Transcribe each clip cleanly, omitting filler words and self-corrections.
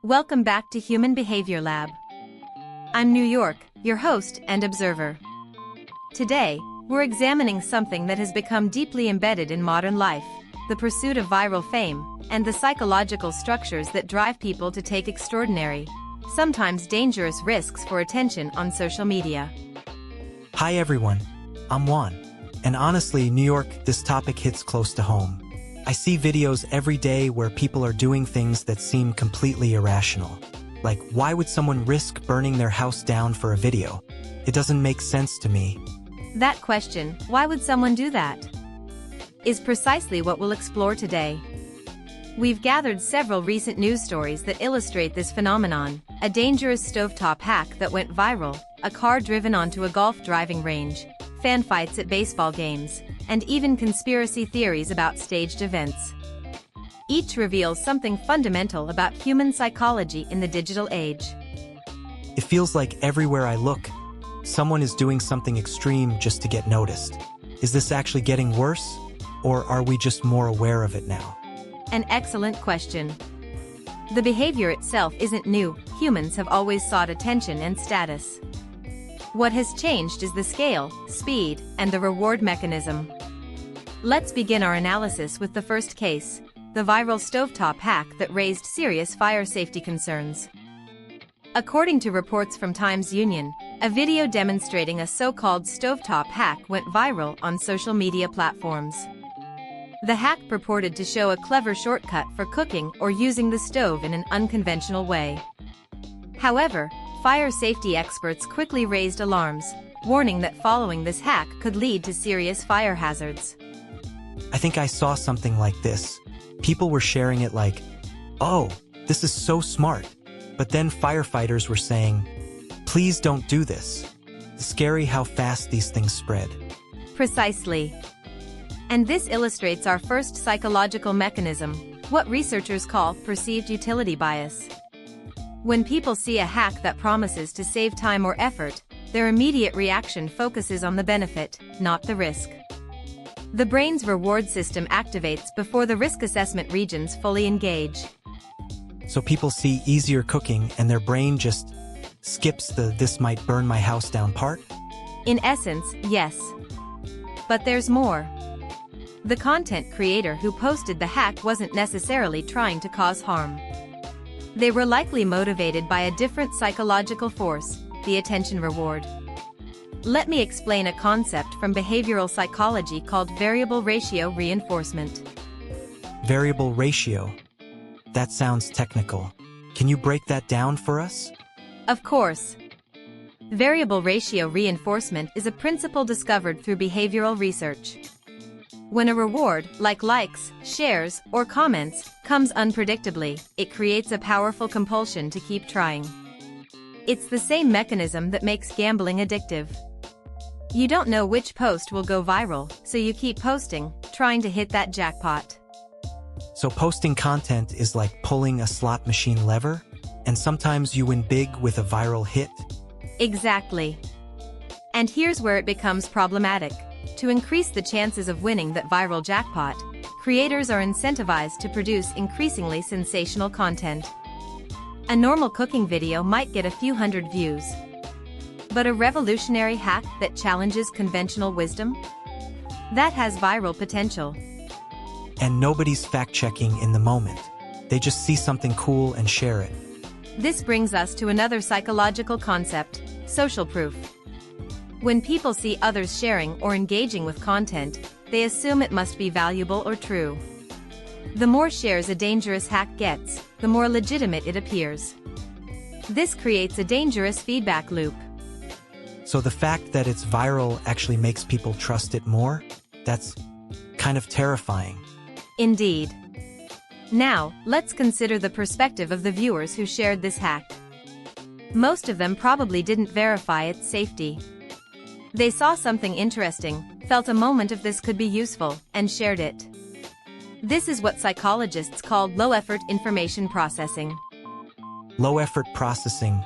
Welcome back to Human Behavior Lab. I'm New York, your host and observer. Today, we're examining something that has become deeply embedded in modern life, the pursuit of viral fame, and the psychological structures that drive people to take extraordinary, sometimes dangerous risks for attention on social media. Hi everyone, I'm Juan. And honestly, New York, this topic hits close to home. I see videos every day where people are doing things that seem completely irrational. Like, why would someone risk burning their house down for a video? It doesn't make sense to me. That question, why would someone do that, is precisely what we'll explore today. We've gathered several recent news stories that illustrate this phenomenon: a dangerous stovetop hack that went viral, a car driven onto a golf driving range, fan fights at baseball games, and even conspiracy theories about staged events. Each reveals something fundamental about human psychology in the digital age. It feels like everywhere I look, someone is doing something extreme just to get noticed. Is this actually getting worse? Or are we just more aware of it now? An excellent question. The behavior itself isn't new. Humans have always sought attention and status. What has changed is the scale, speed, and the reward mechanism. Let's begin our analysis with the first case, the viral stovetop hack that raised serious fire safety concerns. According to reports from Times Union, a video demonstrating a so-called stovetop hack went viral on social media platforms. The hack purported to show a clever shortcut for cooking or using the stove in an unconventional way. However, fire safety experts quickly raised alarms, warning that following this hack could lead to serious fire hazards. I think I saw something like this. People were sharing it like, "Oh, this is so smart." But then firefighters were saying, "Please don't do this." Scary how fast these things spread. Precisely. And this illustrates our first psychological mechanism, what researchers call perceived utility bias. When people see a hack that promises to save time or effort, their immediate reaction focuses on the benefit, not the risk. The brain's reward system activates before the risk assessment regions fully engage. So people see easier cooking and their brain just skips the "this might burn my house down" part? In essence, yes. But there's more. The content creator who posted the hack wasn't necessarily trying to cause harm. They were likely motivated by a different psychological force, the attention reward. Let me explain a concept from behavioral psychology called variable ratio reinforcement. Variable ratio? That sounds technical. Can you break that down for us? Of course. Variable ratio reinforcement is a principle discovered through behavioral research. When a reward, like likes, shares, or comments, comes unpredictably, it creates a powerful compulsion to keep trying. It's the same mechanism that makes gambling addictive. You don't know which post will go viral, so you keep posting, trying to hit that jackpot. So posting content is like pulling a slot machine lever, and sometimes you win big with a viral hit? Exactly. And here's where it becomes problematic. To increase the chances of winning that viral jackpot, creators are incentivized to produce increasingly sensational content. A normal cooking video might get a few hundred views. But a revolutionary hack that challenges conventional wisdom? That has viral potential. And nobody's fact-checking in the moment. They just see something cool and share it. This brings us to another psychological concept, social proof. When people see others sharing or engaging with content, they assume it must be valuable or true. The more shares a dangerous hack gets, the more legitimate it appears. This creates a dangerous feedback loop. So the fact that it's viral actually makes people trust it more? That's kind of terrifying. Indeed. Now, let's consider the perspective of the viewers who shared this hack. Most of them probably didn't verify its safety. They saw something interesting, felt a moment of this could be useful, and shared it. This is what psychologists call low-effort information processing. Low-effort processing,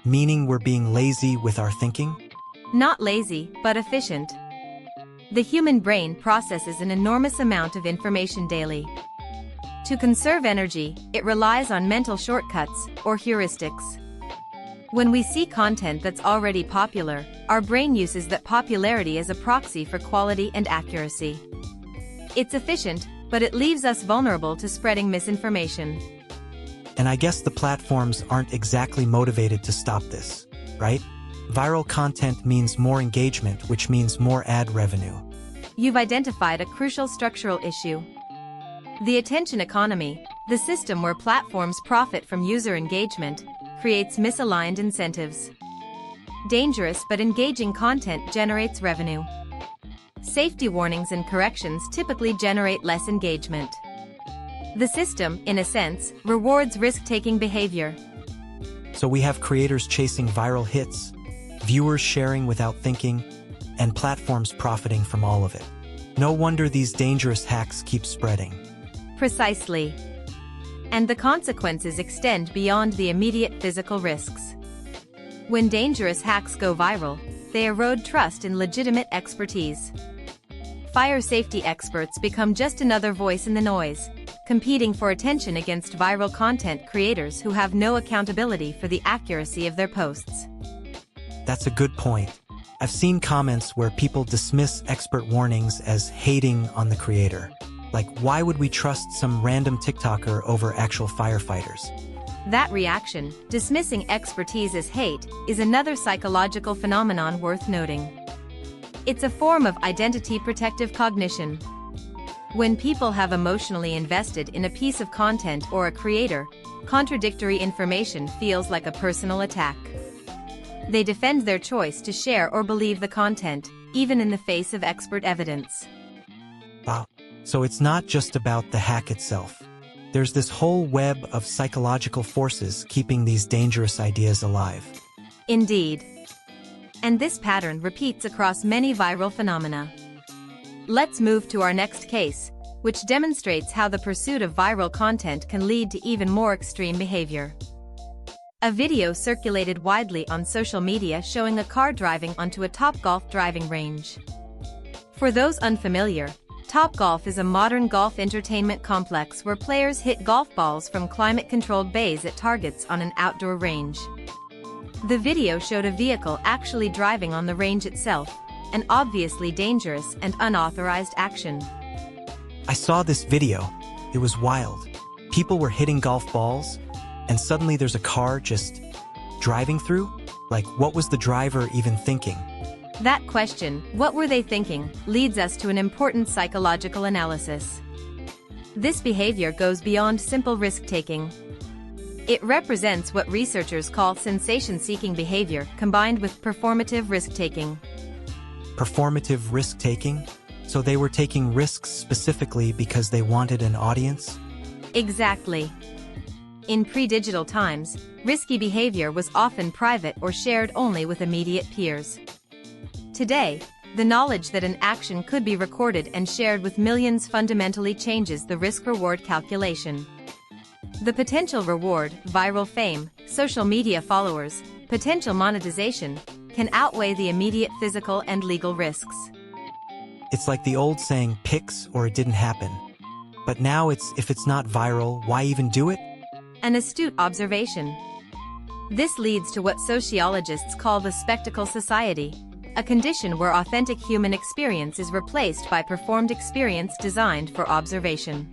meaning we're being lazy with our thinking? Not lazy, but efficient. The human brain processes an enormous amount of information daily. To conserve energy, it relies on mental shortcuts, or heuristics. When we see content that's already popular, our brain uses that popularity as a proxy for quality and accuracy. It's efficient, but it leaves us vulnerable to spreading misinformation. And I guess the platforms aren't exactly motivated to stop this, right? Viral content means more engagement, which means more ad revenue. You've identified a crucial structural issue. The attention economy, the system where platforms profit from user engagement, creates misaligned incentives. Dangerous but engaging content generates revenue. Safety warnings and corrections typically generate less engagement. The system, in a sense, rewards risk-taking behavior. So we have creators chasing viral hits, viewers sharing without thinking, and platforms profiting from all of it. No wonder these dangerous hacks keep spreading. Precisely. And the consequences extend beyond the immediate physical risks. When dangerous hacks go viral, they erode trust in legitimate expertise. Fire safety experts become just another voice in the noise, competing for attention against viral content creators who have no accountability for the accuracy of their posts. That's a good point. I've seen comments where people dismiss expert warnings as hating on the creator. Like, why would we trust some random TikToker over actual firefighters? That reaction, dismissing expertise as hate, is another psychological phenomenon worth noting. It's a form of identity protective cognition. When people have emotionally invested in a piece of content or a creator, contradictory information feels like a personal attack. They defend their choice to share or believe the content, even in the face of expert evidence. Wow. So it's not just about the hack itself. There's this whole web of psychological forces keeping these dangerous ideas alive. Indeed. And this pattern repeats across many viral phenomena. Let's move to our next case, which demonstrates how the pursuit of viral content can lead to even more extreme behavior. A video circulated widely on social media showing a car driving onto a Topgolf driving range. For those unfamiliar, Topgolf is a modern golf entertainment complex where players hit golf balls from climate-controlled bays at targets on an outdoor range. The video showed a vehicle actually driving on the range itself, an obviously dangerous and unauthorized action. I saw this video. It was wild. People were hitting golf balls, and suddenly there's a car just driving through? Like, what was the driver even thinking? That question, what were they thinking, leads us to an important psychological analysis. This behavior goes beyond simple risk-taking. It represents what researchers call sensation-seeking behavior combined with performative risk-taking. Performative risk-taking? So they were taking risks specifically because they wanted an audience? Exactly. In pre-digital times, risky behavior was often private or shared only with immediate peers. Today, the knowledge that an action could be recorded and shared with millions fundamentally changes the risk-reward calculation. The potential reward, viral fame, social media followers, potential monetization, can outweigh the immediate physical and legal risks. It's like the old saying, pics or it didn't happen. But now if it's not viral, why even do it? An astute observation. This leads to what sociologists call the spectacle society, a condition where authentic human experience is replaced by performed experience designed for observation.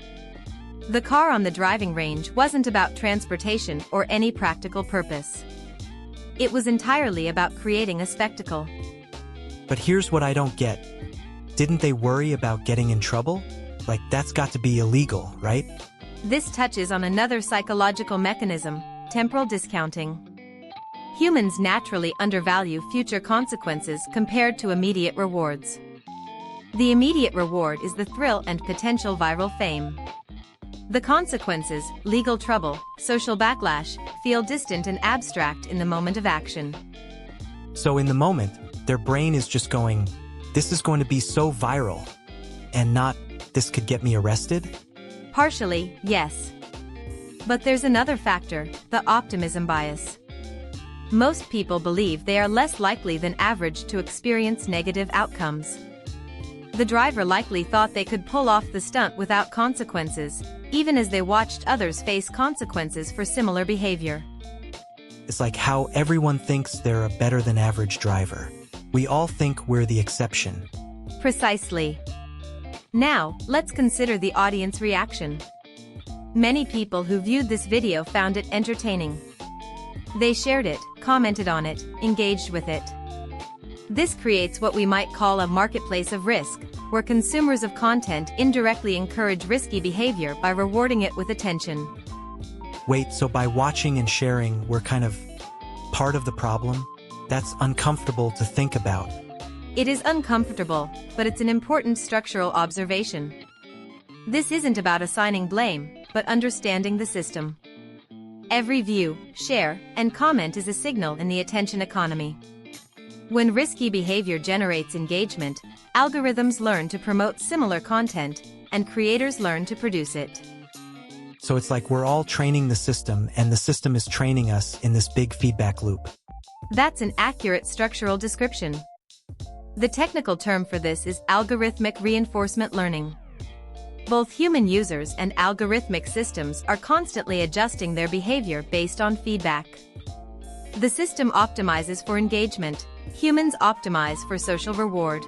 The car on the driving range wasn't about transportation or any practical purpose. It was entirely about creating a spectacle. But here's what I don't get. Didn't they worry about getting in trouble? Like, that's got to be illegal, right? This touches on another psychological mechanism, temporal discounting. Humans naturally undervalue future consequences compared to immediate rewards. The immediate reward is the thrill and potential viral fame. The consequences, legal trouble, social backlash, feel distant and abstract in the moment of action. So in the moment, their brain is just going, this is going to be so viral, and not, this could get me arrested? Partially, yes. But there's another factor, the optimism bias. Most people believe they are less likely than average to experience negative outcomes. The driver likely thought they could pull off the stunt without consequences, even as they watched others face consequences for similar behavior. It's like how everyone thinks they're a better than average driver. We all think we're the exception. Precisely. Now, let's consider the audience reaction. Many people who viewed this video found it entertaining. They shared it, commented on it, engaged with it. This creates what we might call a marketplace of risk, where consumers of content indirectly encourage risky behavior by rewarding it with attention. Wait, so by watching and sharing, we're kind of part of the problem? That's uncomfortable to think about. It is uncomfortable, but it's an important structural observation. This isn't about assigning blame, but understanding the system. Every view, share, and comment is a signal in the attention economy. When risky behavior generates engagement, algorithms learn to promote similar content, and creators learn to produce it. So it's like we're all training the system, and the system is training us in this big feedback loop. That's an accurate structural description. The technical term for this is algorithmic reinforcement learning. Both human users and algorithmic systems are constantly adjusting their behavior based on feedback. The system optimizes for engagement. Humans optimize for social reward.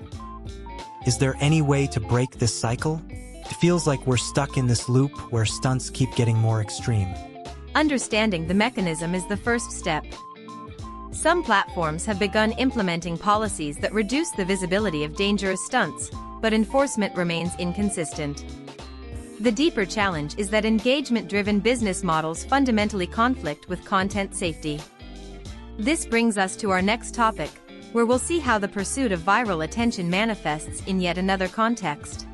Is there any way to break this cycle? It feels like we're stuck in this loop where stunts keep getting more extreme. Understanding the mechanism is the first step. Some platforms have begun implementing policies that reduce the visibility of dangerous stunts, but enforcement remains inconsistent. The deeper challenge is that engagement-driven business models fundamentally conflict with content safety. This brings us to our next topic, where we'll see how the pursuit of viral attention manifests in yet another context.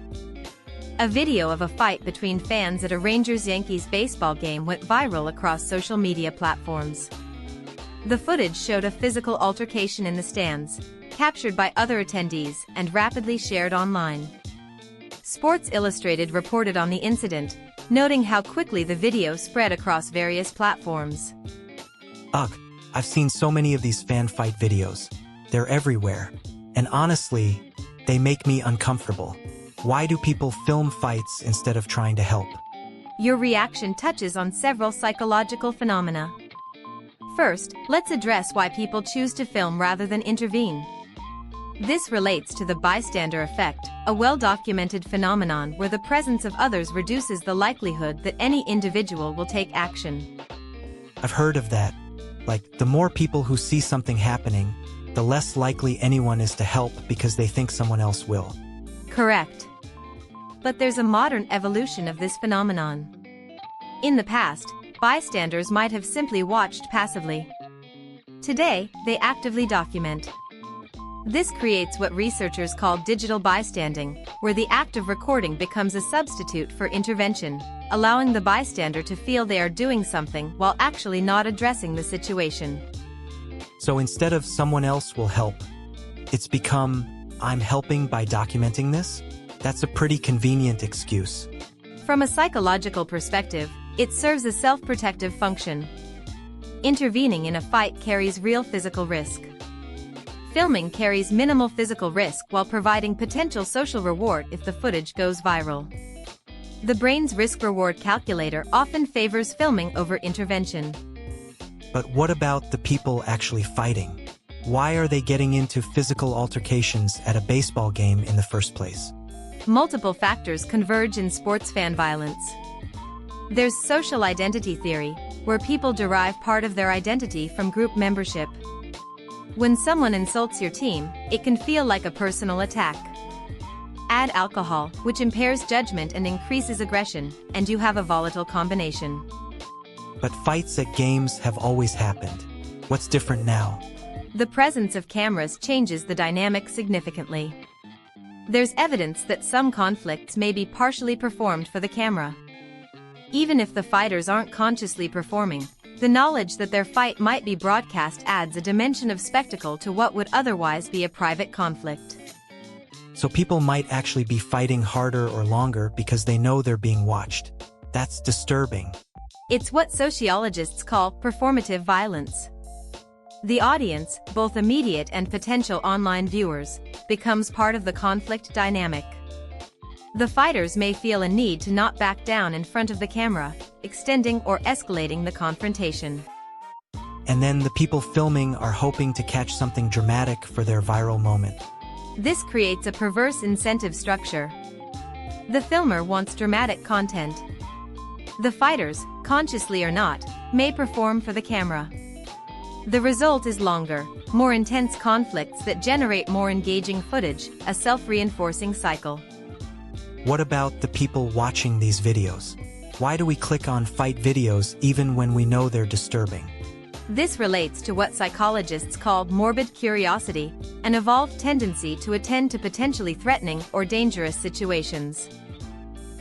A video of a fight between fans at a Rangers-Yankees baseball game went viral across social media platforms. The footage showed a physical altercation in the stands, captured by other attendees and rapidly shared online. Sports Illustrated reported on the incident, noting how quickly the video spread across various platforms. Ugh, I've seen so many of these fan fight videos. They're everywhere. And honestly, they make me uncomfortable. Why do people film fights instead of trying to help? Your reaction touches on several psychological phenomena. First, let's address why people choose to film rather than intervene. This relates to the bystander effect, a well-documented phenomenon where the presence of others reduces the likelihood that any individual will take action. I've heard of that. Like, the more people who see something happening, the less likely anyone is to help because they think someone else will. Correct. But there's a modern evolution of this phenomenon. In the past, bystanders might have simply watched passively. Today, they actively document. This creates what researchers call digital bystanding, where the act of recording becomes a substitute for intervention, allowing the bystander to feel they are doing something while actually not addressing the situation. So instead of someone else will help, it's become, I'm helping by documenting this? That's a pretty convenient excuse. From a psychological perspective, it serves a self-protective function. Intervening in a fight carries real physical risk. Filming carries minimal physical risk while providing potential social reward if the footage goes viral. The brain's risk-reward calculator often favors filming over intervention. But what about the people actually fighting? Why are they getting into physical altercations at a baseball game in the first place? Multiple factors converge in sports fan violence. There's social identity theory, where people derive part of their identity from group membership. When someone insults your team, it can feel like a personal attack. Add alcohol, which impairs judgment and increases aggression, and you have a volatile combination. But fights at games have always happened. What's different now? The presence of cameras changes the dynamic significantly. There's evidence that some conflicts may be partially performed for the camera. Even if the fighters aren't consciously performing, the knowledge that their fight might be broadcast adds a dimension of spectacle to what would otherwise be a private conflict. So people might actually be fighting harder or longer because they know they're being watched. That's disturbing. It's what sociologists call performative violence. The audience, both immediate and potential online viewers, becomes part of the conflict dynamic. The fighters may feel a need to not back down in front of the camera, extending or escalating the confrontation. And then the people filming are hoping to catch something dramatic for their viral moment. This creates a perverse incentive structure. The filmer wants dramatic content. The fighters, consciously or not, may perform for the camera. The result is longer, more intense conflicts that generate more engaging footage, a self-reinforcing cycle. What about the people watching these videos? Why do we click on fight videos even when we know they're disturbing? This relates to what psychologists call morbid curiosity, an evolved tendency to attend to potentially threatening or dangerous situations.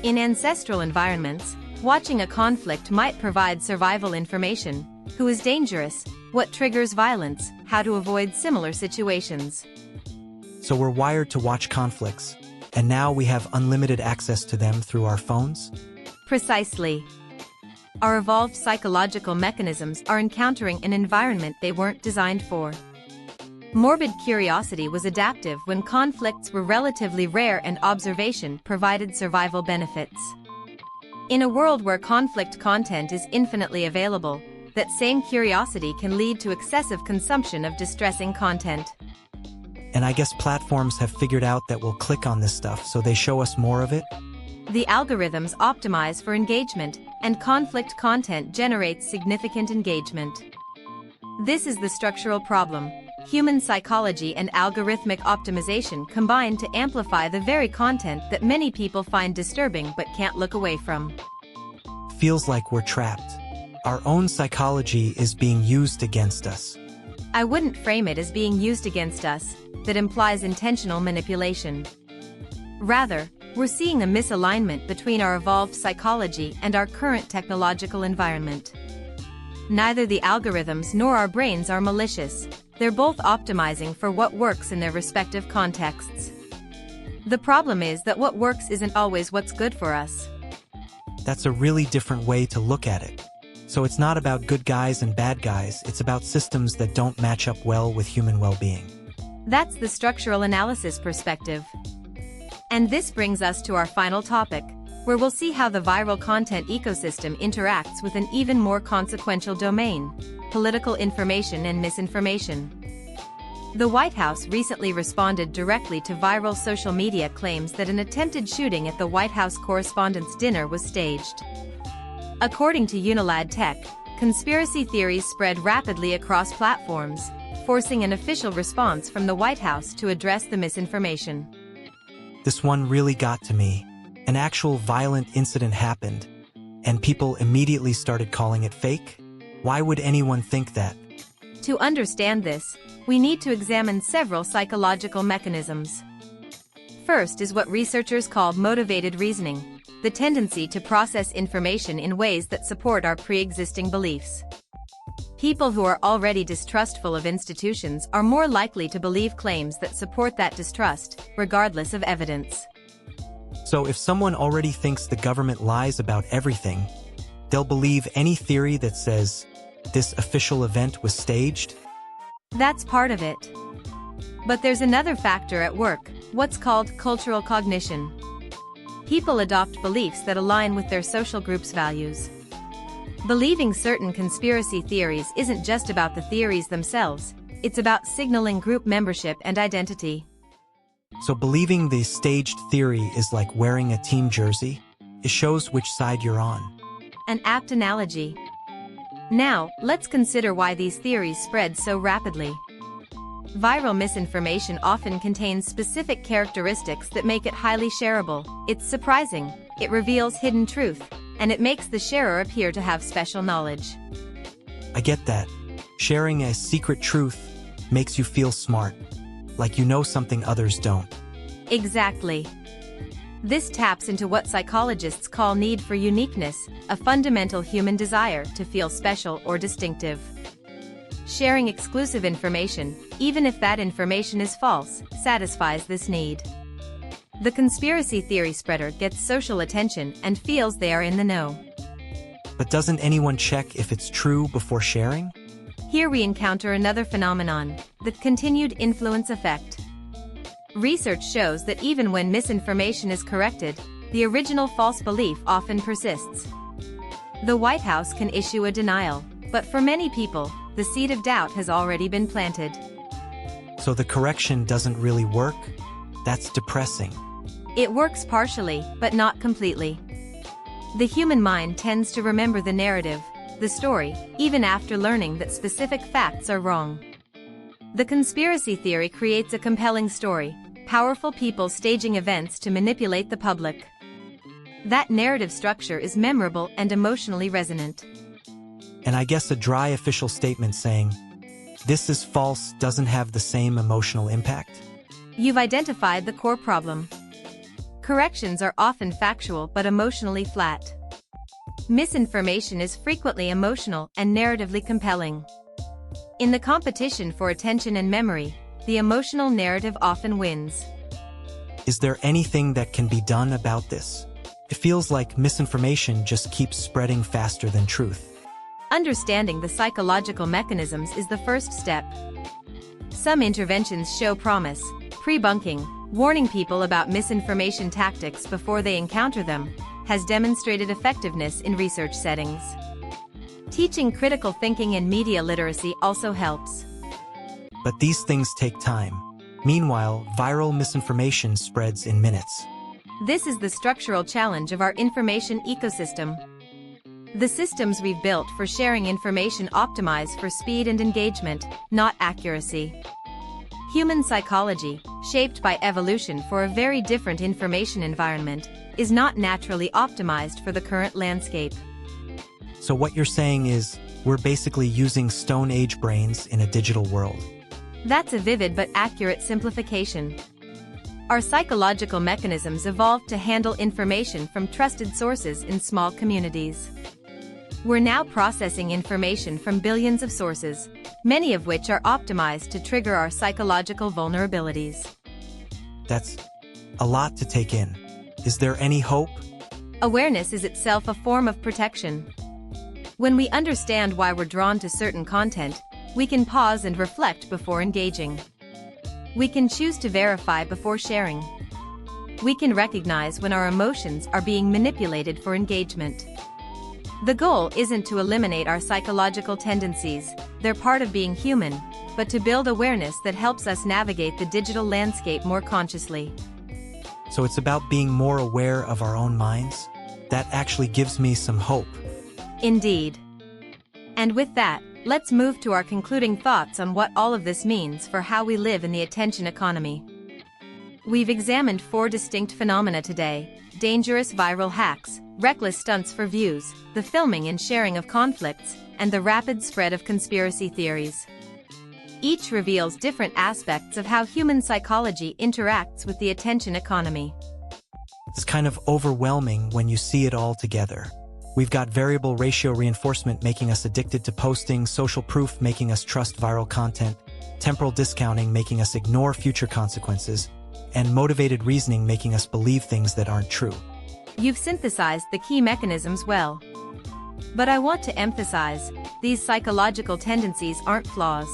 In ancestral environments, watching a conflict might provide survival information: who is dangerous, what triggers violence, how to avoid similar situations. So we're wired to watch conflicts, and now we have unlimited access to them through our phones? Precisely. Our evolved psychological mechanisms are encountering an environment they weren't designed for. Morbid curiosity was adaptive when conflicts were relatively rare and observation provided survival benefits. In a world where conflict content is infinitely available, that same curiosity can lead to excessive consumption of distressing content. And I guess platforms have figured out that we'll click on this stuff, so they show us more of it? The algorithms optimize for engagement, and conflict content generates significant engagement. This is the structural problem. Human psychology and algorithmic optimization combine to amplify the very content that many people find disturbing but can't look away from. Feels like we're trapped. Our own psychology is being used against us. I wouldn't frame it as being used against us. That implies intentional manipulation. Rather, we're seeing a misalignment between our evolved psychology and our current technological environment. Neither the algorithms nor our brains are malicious. They're both optimizing for what works in their respective contexts. The problem is that what works isn't always what's good for us. That's a really different way to look at it. So it's not about good guys and bad guys, it's about systems that don't match up well with human well-being. That's the structural analysis perspective. And this brings us to our final topic, where we'll see how the viral content ecosystem interacts with an even more consequential domain: political information and misinformation. The White House recently responded directly to viral social media claims that an attempted shooting at the White House Correspondents' Dinner was staged. According to Unilad Tech, conspiracy theories spread rapidly across platforms, forcing an official response from the White House to address the misinformation. This one really got to me. An actual violent incident happened, and people immediately started calling it fake? Why would anyone think that? To understand this, we need to examine several psychological mechanisms. First is what researchers call motivated reasoning, the tendency to process information in ways that support our pre-existing beliefs. People who are already distrustful of institutions are more likely to believe claims that support that distrust, regardless of evidence. So if someone already thinks the government lies about everything, they'll believe any theory that says, this official event was staged? That's part of it. But there's another factor at work, what's called cultural cognition. People adopt beliefs that align with their social group's values. Believing certain conspiracy theories isn't just about the theories themselves, it's about signaling group membership and identity. So believing the staged theory is like wearing a team jersey? It shows which side you're on. An apt analogy. Now, let's consider why these theories spread so rapidly. Viral misinformation often contains specific characteristics that make it highly shareable. It's surprising, it reveals hidden truth, and it makes the sharer appear to have special knowledge. I get that. Sharing a secret truth makes you feel smart, like you know something others don't. Exactly. This taps into what psychologists call need for uniqueness, a fundamental human desire to feel special or distinctive. Sharing exclusive information, even if that information is false, satisfies this need. The conspiracy theory spreader gets social attention and feels they are in the know. But doesn't anyone check if it's true before sharing? Here we encounter another phenomenon, the continued influence effect. Research shows that even when misinformation is corrected, the original false belief often persists. The White House can issue a denial, but for many people, the seed of doubt has already been planted. So the correction doesn't really work? That's depressing. It works partially, but not completely. The human mind tends to remember the narrative, the story, even after learning that specific facts are wrong. The conspiracy theory creates a compelling story, powerful people staging events to manipulate the public. That narrative structure is memorable and emotionally resonant. And I guess a dry official statement saying, "This is false," doesn't have the same emotional impact? You've identified the core problem. Corrections are often factual but emotionally flat. Misinformation is frequently emotional and narratively compelling. In the competition for attention and memory, the emotional narrative often wins. Is there anything that can be done about this? It feels like misinformation just keeps spreading faster than truth. Understanding the psychological mechanisms is the first step. Some interventions show promise: pre-bunking, warning people about misinformation tactics before they encounter them, has demonstrated effectiveness in research settings. Teaching critical thinking and media literacy also helps. But these things take time. Meanwhile, viral misinformation spreads in minutes. This is the structural challenge of our information ecosystem. The systems we've built for sharing information optimize for speed and engagement, not accuracy. Human psychology, shaped by evolution for a very different information environment, is not naturally optimized for the current landscape. So what you're saying is, we're basically using Stone Age brains in a digital world. That's a vivid but accurate simplification. Our psychological mechanisms evolved to handle information from trusted sources in small communities. We're now processing information from billions of sources, many of which are optimized to trigger our psychological vulnerabilities. That's a lot to take in. Is there any hope? Awareness is itself a form of protection. When we understand why we're drawn to certain content, we can pause and reflect before engaging. We can choose to verify before sharing. We can recognize when our emotions are being manipulated for engagement. The goal isn't to eliminate our psychological tendencies, they're part of being human, but to build awareness that helps us navigate the digital landscape more consciously. So it's about being more aware of our own minds? That actually gives me some hope. Indeed. And with that, let's move to our concluding thoughts on what all of this means for how we live in the attention economy. We've examined 4 distinct phenomena today: dangerous viral hacks, reckless stunts for views, the filming and sharing of conflicts, and the rapid spread of conspiracy theories. Each reveals different aspects of how human psychology interacts with the attention economy. It's kind of overwhelming when you see it all together. We've got variable ratio reinforcement making us addicted to posting, social proof making us trust viral content, temporal discounting making us ignore future consequences, and motivated reasoning making us believe things that aren't true. You've synthesized the key mechanisms well. But I want to emphasize, these psychological tendencies aren't flaws.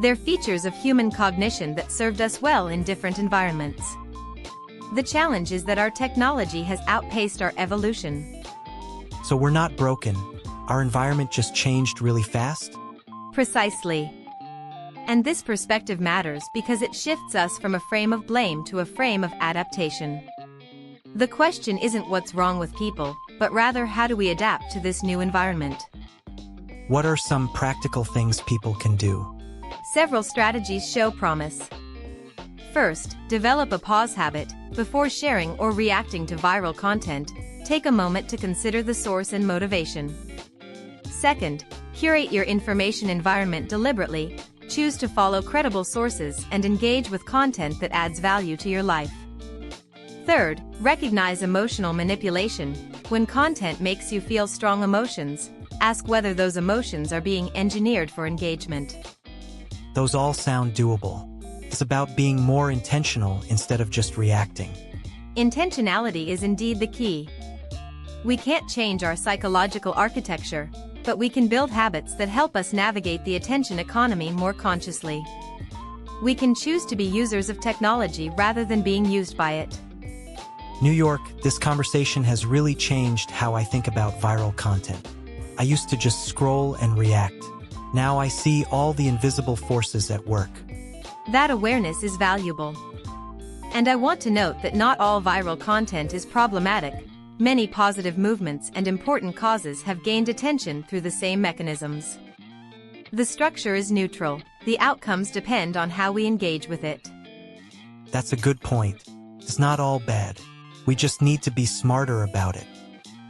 They're features of human cognition that served us well in different environments. The challenge is that our technology has outpaced our evolution. So we're not broken. Our environment just changed really fast? Precisely. And this perspective matters because it shifts us from a frame of blame to a frame of adaptation. The question isn't what's wrong with people, but rather how do we adapt to this new environment? What are some practical things people can do? Several strategies show promise. First, develop a pause habit. Before sharing or reacting to viral content, take a moment to consider the source and motivation. Second, curate your information environment deliberately. Choose to follow credible sources and engage with content that adds value to your life. Third, recognize emotional manipulation. When content makes you feel strong emotions, ask whether those emotions are being engineered for engagement. Those all sound doable. It's about being more intentional instead of just reacting. Intentionality is indeed the key. We can't change our psychological architecture, but we can build habits that help us navigate the attention economy more consciously. We can choose to be users of technology rather than being used by it. New York, this conversation has really changed how I think about viral content. I used to just scroll and react. Now I see all the invisible forces at work. That awareness is valuable. And I want to note that not all viral content is problematic. Many positive movements and important causes have gained attention through the same mechanisms. The structure is neutral. The outcomes depend on how we engage with it. That's a good point. It's not all bad. We just need to be smarter about it.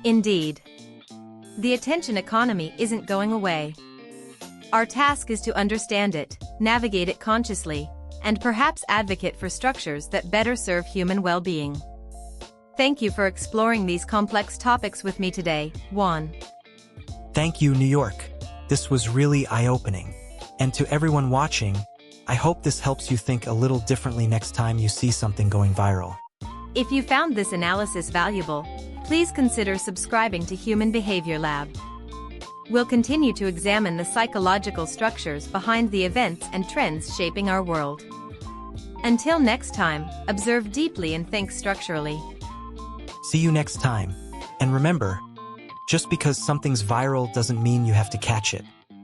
Indeed. The attention economy isn't going away. Our task is to understand it, navigate it consciously, and perhaps advocate for structures that better serve human well-being. Thank you for exploring these complex topics with me today, Juan. Thank you, New York. This was really eye-opening. And to everyone watching, I hope this helps you think a little differently next time you see something going viral. If you found this analysis valuable, please consider subscribing to Human Behavior Lab. We'll continue to examine the psychological structures behind the events and trends shaping our world. Until next time, observe deeply and think structurally. See you next time. And remember, just because something's viral doesn't mean you have to catch it.